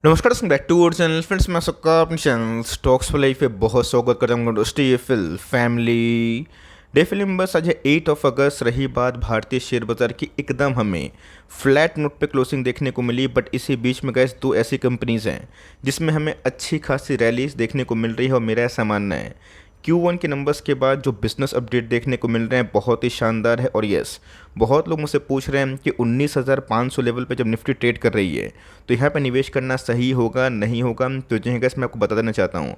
नमस्कार दोस्तों, back to our channel friends. मैं सबका अपने चैनल स्टॉक्स फॉर लाइफ पे बहुत स्वागत करता हूँ दोस्तों। ये फैमिली डे फिल्म बस आज है 8 अगस्त। रही बात भारतीय शेयर बाजार की, एकदम हमें फ्लैट नोट पे क्लोजिंग देखने को मिली। बट इसी बीच में गैस दो ऐसी कंपनीज हैं जिसमें हमें अच्छी खासी रैलीज देखने को मिल रही है। और मेरा ऐसा मानना है Q1 के नंबर्स के बाद जो बिजनेस अपडेट देखने को मिल रहे हैं बहुत ही शानदार है। और यस, बहुत लोग मुझसे पूछ रहे हैं कि 19,500 लेवल पे जब निफ्टी ट्रेड कर रही है तो यहाँ पे निवेश करना सही होगा नहीं होगा। तो जो है गैस मैं आपको बता देना चाहता हूँ,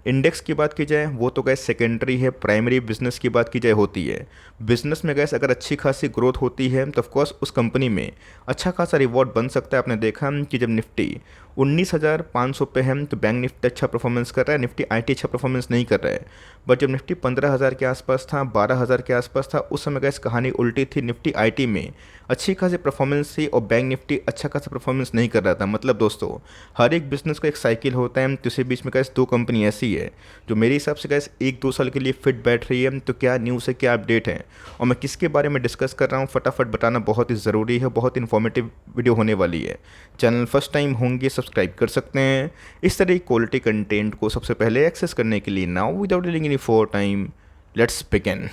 इंडेक्स की बात की जाए वो तो गैस सेकेंडरी है, प्राइमरी बिजनेस की बात की जाए होती है। बिजनेस में गैस अगर अच्छी खासी ग्रोथ होती है तो ऑफकोर्स उस कंपनी में अच्छा खासा रिवॉर्ड बन सकता है। आपने देखा कि जब निफ्टी 19,500 पे है तो बैंक निफ्टी अच्छा परफॉर्मेंस कर रहा है, निफ्टी आईटी अच्छा परफॉर्मेंस नहीं कर रहा है। बट जब निफ्टी 15,000 के आसपास था, 12,000 के आसपास था, उस समय गैस कहानी उल्टी थी। निफ्टी आईटी में अच्छी खासी परफॉर्मेंस थी और बैंक निफ्टी अच्छा खासा परफॉर्मेंस नहीं कर रहा था। मतलब दोस्तों, हर एक बिजनेस का एक साइकिल होता है। तो इसी बीच में गैस दो कंपनी ऐसी है जो मेरे हिसाब से गैस 1-2 साल के लिए फिट बैठ रही है। तो क्या न्यूज़ है, क्या अपडेट है और मैं किसके बारे में डिस्कस कर रहा हूँ, फटाफट बताना बहुत ही ज़रूरी है। बहुत इन्फॉर्मेटिव वीडियो होने वाली है। चैनल फर्स्ट टाइम होंगे सब्सक्राइब कर सकते हैं इस तरह की क्वालिटी कंटेंट को सबसे पहले एक्सेस करने के लिए। Now without delaying any for time, let's begin.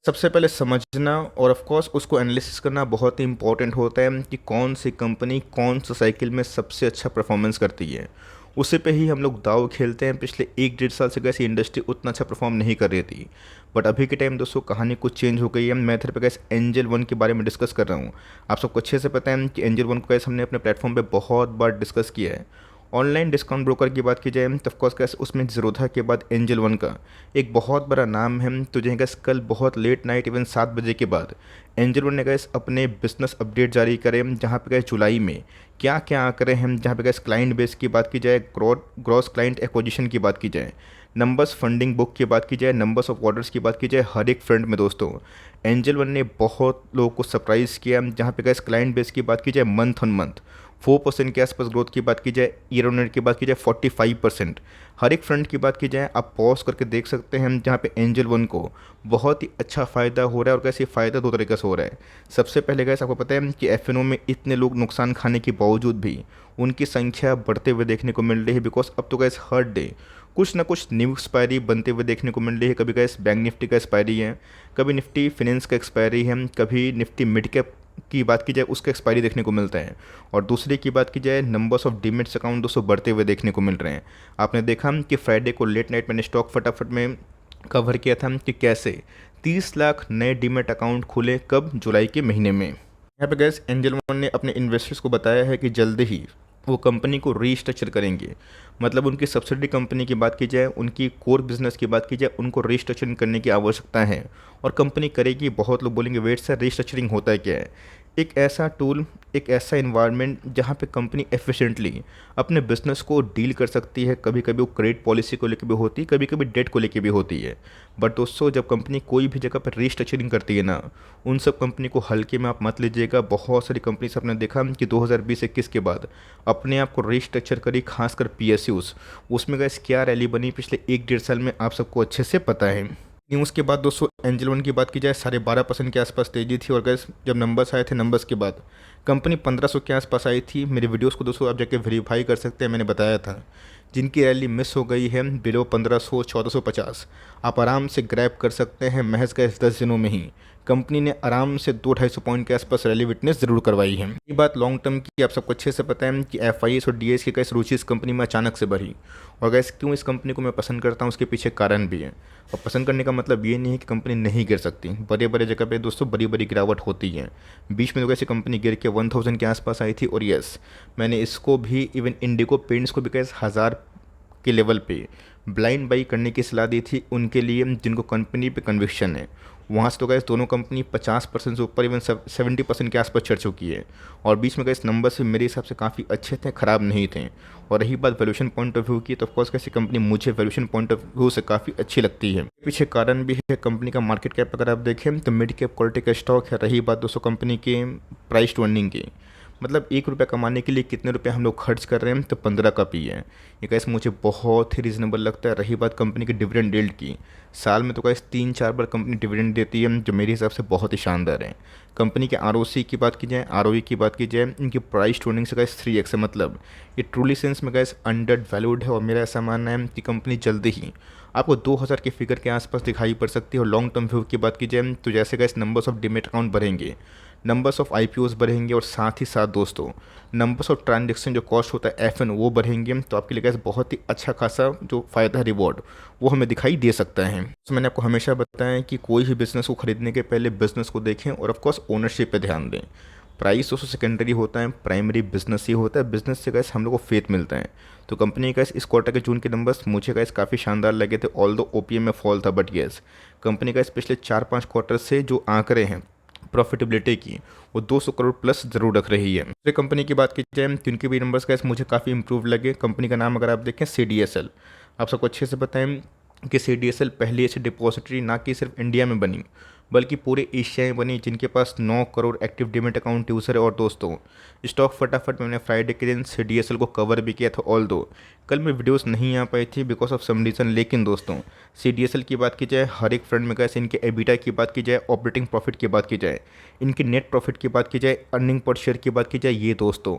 सबसे पहले समझना और ऑफ कोर्स उसको एनालिसिस करना बहुत ही इंपॉर्टेंट होता है कि कौन सी कंपनी कौन सा साइकिल में सबसे अच्छा परफॉर्मेंस करती है। उसी पे ही हम लोग दाव खेलते हैं। पिछले 1-1.5 साल से कैसे इंडस्ट्री उतना अच्छा परफॉर्म नहीं कर रही थी। बट अभी के टाइम दोस्तों कहानी कुछ चेंज हो गई है। मैं इधर पे कैसे एंजल वन के बारे में डिस्कस कर रहा हूँ। आप सबको अच्छे से पता है कि एंजल वन को कैसे हमने अपने प्लेटफॉर्म पे बहुत बार डिस्कस किया है। ऑनलाइन डिस्काउंट ब्रोकर की बात की जाए तो ऑफकोर्स कैसे उसमें ज़ीरोधा के बाद एंजल वन का एक बहुत बड़ा नाम है। तो जो है गैस कल बहुत लेट नाइट इवन 7 बजे के बाद एंजल वन ने गैस अपने बिजनेस अपडेट जारी करे, जहाँ पे गैस जुलाई में क्या क्या आंकड़े हैं। जहाँ पे गैस क्लाइंट बेस की बात की जाए, ग्रॉस क्लाइंट एक्विजिशन की बात की जाए, नंबर्स फंडिंग बुक की बात की जाए, नंबर्स ऑफ ऑर्डर्स की बात की जाए, हर एक फ्रंट में दोस्तों एंजल वन ने बहुत लोगों को सरप्राइज़ किया। जहाँ पे गैस क्लाइंट बेस की बात की जाए मंथ ऑन मंथ 4% के आसपास ग्रोथ की बात की जाए, ईयर ऑन ईयर की बात की जाए 45%। हर एक फ्रंट की बात की जाए आप पॉज करके देख सकते हैं जहाँ पे एंजल वन को बहुत ही अच्छा फ़ायदा हो रहा है। और कैसे फ़ायदा दो तरीके से हो रहा है। सबसे पहले गैस आपको पता है कि एफएनओ में इतने लोग नुकसान खाने के बावजूद भी उनकी संख्या बढ़ते हुए देखने को मिल रही है। बिकॉज अब तो गैस हर डे कुछ ना कुछ न्यू एक्सपायरी बनते हुए देखने को मिल रही है। कभी गैस बैंक निफ्टी का एक्सपायरी है, कभी निफ्टी फिनेंस का एक्सपायरी है, कभी निफ्टी मिड कैप की बात की जाए उसका एक्सपायरी देखने को मिलता है। और दूसरे की बात की जाए नंबर्स ऑफ डीमेट्स अकाउंट दोस्तों बढ़ते हुए देखने को मिल रहे हैं। आपने देखा कि फ्राइडे को लेट नाइट मैंने स्टॉक फटाफट में कवर किया था कि कैसे 30 लाख नए डीमेट अकाउंट खुले, कब, जुलाई के महीने में। यहाँ पे गैस एंजल वन ने अपने इन्वेस्टर्स को बताया है कि जल्द ही वो कंपनी को रीस्ट्रक्चर करेंगे। मतलब उनकी सब्सिडी कंपनी की बात की जाए, उनकी कोर बिजनेस की बात की जाए, उनको रीस्ट्रक्चरिंग करने की आवश्यकता है और कंपनी करेगी। बहुत लोग बोलेंगे वेट सर रीस्ट्रक्चरिंग होता है क्या है? एक ऐसा टूल, एक ऐसा इन्वायरमेंट जहाँ पे कंपनी एफिशिएंटली अपने बिजनेस को डील कर सकती है। कभी कभी वो क्रेडिट पॉलिसी को लेकर भी होती है, कभी कभी डेट को लेकर भी होती है। बट दोस्तों जब कंपनी कोई भी जगह पर रीस्ट्रक्चरिंग करती है ना, उन सब कंपनी को हल्के में आप मत लीजिएगा। बहुत सारी कंपनी से आपने देखा कि 2020-21 के बाद अपने आप को रीस्ट्रक्चर करी, खासकर पीएसयूज़। उसमें गैस क्या रैली बनी पिछले 1-1.5 साल में आप सबको अच्छे से पता है। न्यूज़ के बाद दोस्तों एंजल वन की बात की जाए 12.5% के आसपास तेजी थी। और गैस जब नंबर्स आए थे, नंबर्स के बाद कंपनी 1500 के आसपास आई थी। मेरे वीडियोस को दोस्तों आप जाके वेरीफाई कर सकते हैं, मैंने बताया था। जिनकी रैली मिस हो गई है बिलो 1500, 1450, आप आराम से ग्रैब कर सकते हैं। महज गैस 10 दिनों में ही कंपनी ने आराम से 200-250 पॉइंट के आसपास रैली विटनेस जरूर करवाई है। ये बात लॉन्ग टर्म की आपको अच्छे से पता है कि एफआईएस और डीएस की कैसे रुचि इस कंपनी में अचानक से बढ़ी। और गैस क्यों इस कंपनी को मैं पसंद करता हूँ, उसके पीछे कारण भी है। और पसंद करने का मतलब ये नहीं है कि कंपनी नहीं गिर सकती। बड़े बड़े जगह पे दोस्तों बड़ी बड़ी गिरावट होती है। बीच में तो कैसे कंपनी गिर के 1000 के आसपास आई थी। और यस, मैंने इसको भी, इवन इंडिगो पेंट्स को भी कैसे 1000 के लेवल पे ब्लाइंड बाई करने की सलाह दी थी उनके लिए जिनको कंपनी पे कन्विक्शन है। वहाँ से तो गैस दोनों कंपनी 50% से ऊपर, इवन 70% के आसपास चढ़ चुकी है। और बीच में गैस नंबर से मेरे हिसाब से काफ़ी अच्छे थे, ख़राब नहीं थे। और रही बात वैल्यूएशन पॉइंट ऑफ व्यू की, तो ऑफकोर्स कैसी कंपनी मुझे वैल्यूएशन पॉइंट ऑफ व्यू से काफ़ी अच्छी लगती है। पीछे कारण भी है कंपनी का मार्केट कैप अगर आप देखें तो मिड कैप क्वालिटी का स्टॉक है। रही बात दोस्तों कंपनी के प्राइस टू अर्निंग की, मतलब 1 रुपया कमाने के लिए कितने रुपए हम लोग खर्च कर रहे हैं, तो 15 का पी है। ये गाइस मुझे बहुत ही रीज़नेबल लगता है। रही बात कंपनी की डिविडेंड यील्ड की, साल में तो गाइस 3-4 बार कंपनी डिविडेंड देती है, जो मेरे हिसाब से बहुत ही शानदार है। कंपनी के आरओसी की बात की जाए, आरओई की बात की जाए, इनकी प्राइस टू अर्निंग से गाइस 3x है। मतलब ये ट्रूली सेंस में गाइस अंडर वैल्यूड है, और मेरा ऐसा मानना है कि कंपनी जल्दी ही आपको 2000 के फिगर के आसपास दिखाई पड़ सकती है। और लॉन्ग टर्म व्यू की बात की जाए तो जैसे guys numbers of demat account बढ़ेंगे, नंबर्स ऑफ आईपीओज बढ़ेंगे, और साथ ही साथ दोस्तों नंबर्स ऑफ ट्रांजेक्शन जो कॉस्ट होता है एफएन वो बढ़ेंगे, तो आपके लिए गाइस बहुत ही अच्छा खासा जो फ़ायदा है, रिवॉर्ड, वो हमें दिखाई दे सकता है। तो मैंने आपको हमेशा बताया है कि कोई भी बिज़नेस को खरीदने के पहले बिज़नेस को देखें और ऑफकोर्स ओनरशिप पे ध्यान दें। प्राइस दोस्तों सेकेंडरी होता है, प्राइमरी बिजनेस ही होता है। बिजनेस से गैस हम लोग को फेथ मिलता है। तो कंपनी का इस क्वार्टर के जून के नंबर्स मुझे गैस काफ़ी शानदार लगे थे, ऑल दो ओपीएम में फॉल था, बट यस कंपनी का इस पिछले 4-5 क्वार्टर से जो आंकड़े हैं प्रॉफिटेबिलिटी की, वो 200 करोड़ प्लस जरूर रख रही है। दूसरी कंपनी की बात की जाए तो इनके भी नंबर्स गैस मुझे काफ़ी इंप्रूव लगे। कंपनी का नाम अगर आप देखें CDSL, आप सबको अच्छे से बताएं कि CDSL पहली ऐसी डिपॉजिटरी ना कि सिर्फ इंडिया में बनी बल्कि पूरे एशिया में बनी, जिनके पास 9 crore active demat account user है। और दोस्तों स्टॉक फटाफट मैंने फ्राइडे के दिन CDSL को कवर भी किया था, ऑल दो कल में वीडियोस नहीं आ पाई थी बिकॉज ऑफ सम रीज़न। लेकिन दोस्तों CDSL की बात की जाए, हर एक फ्रंट में कैसे इनके एबिटा की बात की जाए, ऑपरेटिंग प्रॉफिट की बात की जाए, इनकी नेट प्रॉफिट की बात की जाए, अर्निंग पर शेयर की बात की जाए, ये दोस्तों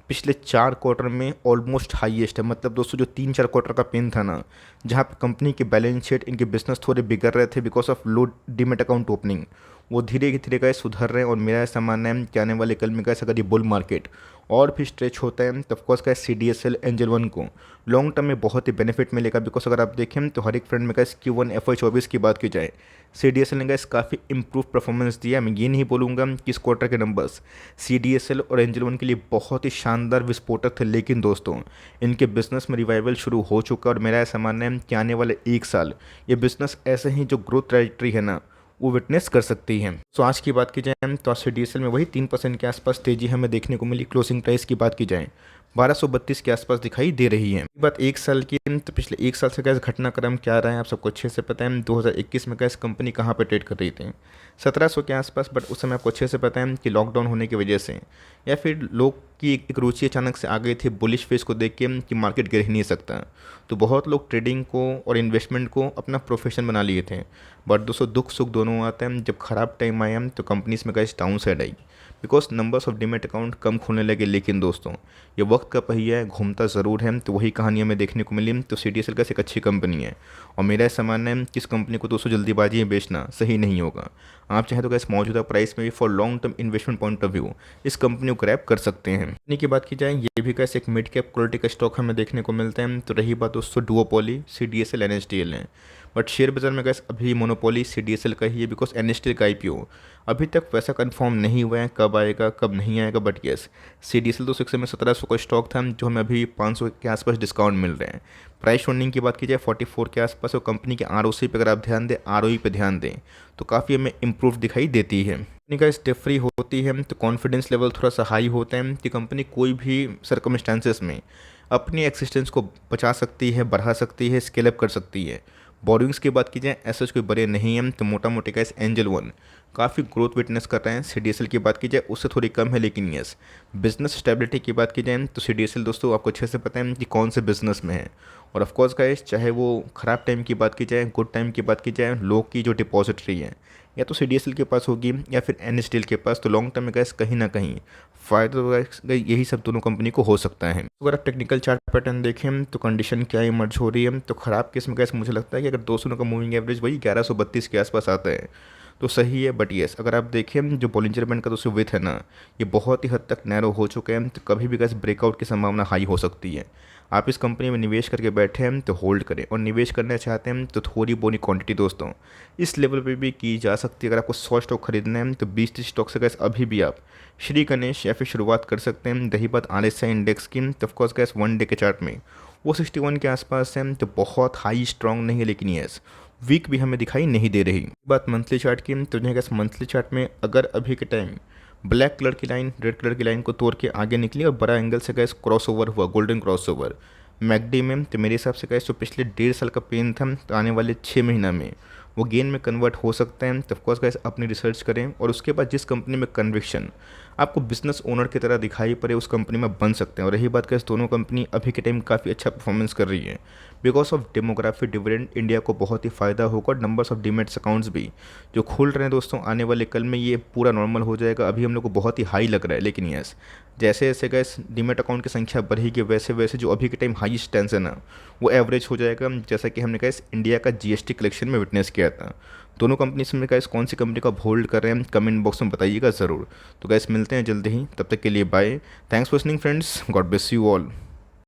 पिछले 4 क्वार्टर में ऑलमोस्ट हाईएस्ट है। मतलब दोस्तों जो 3-4 क्वार्टर का पेन था ना, जहाँ पे कंपनी के बैलेंस शीट, इनके बिजनेस थोड़े बिगड़ रहे थे because of low demat account opening, वो धीरे धीरे गए सुधर रहे हैं। और मेरा ऐसा मानना है कि आने वाले कल में गए अगर ये बुल मार्केट और भी स्ट्रेच होता है तो ऑफकोर्स का CDSL एंजल वन को लॉन्ग टर्म में बहुत ही बेनिफिट मिलेगा। बिकॉज अगर आप देखें तो हर एक फ्रेंड में गैस Q1 FY24 की बात की जाए, CDSL ने गैस काफ़ी इंप्रूव परफॉर्मेंस दिया। मैं ये नहीं बोलूँगा कि इस क्वार्टर के नंबर्स CDSL और एंजल वन के लिए बहुत ही शानदार विस्फोटक थे, लेकिन दोस्तों इनके बिजनेस में रिवाइवल शुरू हो चुका। और मेरा ऐसा मानना है कि आने वाले 1 साल ये बिजनेस ऐसे ही जो ग्रोथ ट्रैजेक्टरी है ना, वो विटनेस कर सकती है। तो आज की बात की जाए तो आज CDSL में वही 3% के आसपास तेजी हमें देखने को मिली। क्लोजिंग प्राइस की बात की जाए 1232 के आसपास दिखाई दे रही है। बात 1 साल की, तो पिछले 1 साल से गैस घटनाक्रम क्या रहा है आप सबको अच्छे से पता है। 2021 में गैस कंपनी कहाँ पर ट्रेड कर रही थी, 1700 के आसपास, बट उस समय आपको अच्छे से पता है कि लॉकडाउन होने की वजह से या फिर लोग की एक रुचि अचानक से आ गई थी बुलिश फेस को देख के कि मार्केट गिर ही नहीं सकता, तो बहुत लोग ट्रेडिंग को और इन्वेस्टमेंट को अपना प्रोफेशन बना लिए थे। बट दोस्तों दुख सुख दोनों आते हैं। जब खराब टाइम आया तो कंपनीज में गैस डाउन साइड आई because numbers of demat account कम खुलने लगे। लेकिन दोस्तों ये वक्त का पहिया है, घूमता ज़रूर है, तो वही कहानी हमें देखने को मिली। तो CDSL का एक अच्छी कंपनी है, और मेरा ऐसा मानना है कि इस कंपनी को दोस्तों जल्दीबाजी में बेचना सही नहीं होगा। आप चाहे तो गैस मौजूदा प्राइस में भी for long term investment point of view इस कंपनी को ग्रैब कर सकते हैं। कंपनी की बात की जाए, ये भी कैसे एक मिड कैप क्वालिटी का स्टॉक हमें देखने को मिलता है। तो रही बात दोस्तों डुओपोली, CDSL NSDL है, बट शेयर बाजार में गैस अभी मोनोपोली CDSL का ही है बिकॉज NSDL का IPO अभी तक वैसा कंफर्म नहीं हुआ है कब आएगा कब नहीं आएगा। बट यस CDSL तो 6 में 1700 का स्टॉक था, जो हमें अभी 500 के आसपास डिस्काउंट मिल रहे हैं। प्राइस अर्निंग की बात की जाए 44 के आसपास, और कंपनी के ROC पे अगर आप ध्यान दें, ROE पे ध्यान दें, तो काफ़ी हमें इंप्रूव दिखाई देती है। कंपनी का स्टेप फ्री होती है तो कॉन्फिडेंस लेवल थोड़ा सा हाई होता है कि कंपनी कोई भी सर्कमस्टांसेस में अपनी एक्सिस्टेंस को बचा सकती है, बढ़ा सकती है, स्केल अप कर सकती है। बोरिंग्स की बात की जाए ऐसा कोई बड़े नहीं हैं, तो मोटा मोटी का इस एंजल वन काफ़ी ग्रोथ विटनेस कर रहे हैं। CDSL की बात की जाए उससे थोड़ी कम है, लेकिन यस बिजनेस स्टेबिलिटी की बात की जाए तो CDSL दोस्तों आपको अच्छे से पता है कि कौन से बिजनेस में है। और ऑफकोर्स गाइस चाहे वो ख़राब टाइम की बात की जाए, गुड टाइम की बात की जाए, लोग की जो डिपॉजिटरी है या तो CDSL के पास होगी या फिर NSDL के पास, तो लॉन्ग टर्म में गैस कहीं ना कहीं फ़ायदा तो यही सब दोनों कंपनी को हो सकता है। अगर आप टेक्निकल चार्ट पैटर्न देखें तो कंडीशन क्या इमर्ज हो रही है, तो ख़राब केस में गैस मुझे लगता है कि अगर 200 का मूविंग एवरेज वही 1132 के आसपास आता है तो सही है। बट येस अगर आप देखें जो बॉलिंजर बैंड का दोस्तों विथ है ना, ये बहुत ही हद तक नैरो हो चुके हैं, तो कभी भी गैस ब्रेकआउट की संभावना हाई हो सकती है। आप इस कंपनी में निवेश करके बैठे हैं तो होल्ड करें, और निवेश करना चाहते हैं तो थोड़ी बोनी क्वांटिटी दोस्तों इस लेवल पे भी की जा सकती है। अगर आपको 100 स्टॉक खरीदना है तो 20-30 स्टॉक से गैस अभी भी आप श्री गणेश या फिर शुरुआत कर सकते हैं। रही बात RSI इंडेक्स की, तो ऑफकोर्स गैस 1 डे के चार्ट में वो 61 के आसपास है, तो बहुत हाई स्ट्रॉन्ग नहीं है, लेकिन यस वीक भी हमें दिखाई नहीं दे रही। बात मंथली चार्ट की, तो गैस मंथली चार्ट में अगर अभी के टाइम ब्लैक कलर की लाइन रेड कलर की लाइन को तोड़ के आगे निकली और बड़ा एंगल से गैस क्रॉसओवर हुआ, गोल्डन क्रॉसओवर मैकडी में, तो मेरे हिसाब से गैस जो पिछले 1.5 साल का पेन था तो आने वाले 6 महीना में वो गेन में कन्वर्ट हो सकता है। तो ऑफकोर्स गैस अपनी रिसर्च करें, और उसके बाद जिस कंपनी में कन्विक्शन आपको बिजनेस ओनर की तरह दिखाई पड़े उस कंपनी में बन सकते हैं। और रही बात कैसे दोनों कंपनी अभी के टाइम काफ़ी अच्छा परफॉर्मेंस कर रही है। Because of demography dividend India को बहुत ही फ़ायदा होगा और नंबर्स ऑफ डीमेट्स अकाउंट्स भी जो खुल रहे हैं दोस्तों, आने वाले कल में ये पूरा नॉर्मल हो जाएगा। अभी हम लोग को बहुत ही हाई लग रहा है, लेकिन यस जैसे जैसे गैस डीमेट अकाउंट की संख्या बढ़ेगी वैसे वैसे जो अभी के टाइम हाईएस्ट टेंशन है वो एवरेज हो जाएगा, जैसा कि हमने गैस इंडिया का जीएसटी कलेक्शन में विटनेस किया था। दोनों कंपनीज में गैस कौन सी कंपनी का होल्ड कर रहे हैं कमेंट बॉक्स में बताइएगा ज़रूर। तो गैस मिलते हैं जल्दी ही, तब तक के लिए bye. Thanks for listening friends, God bless you all.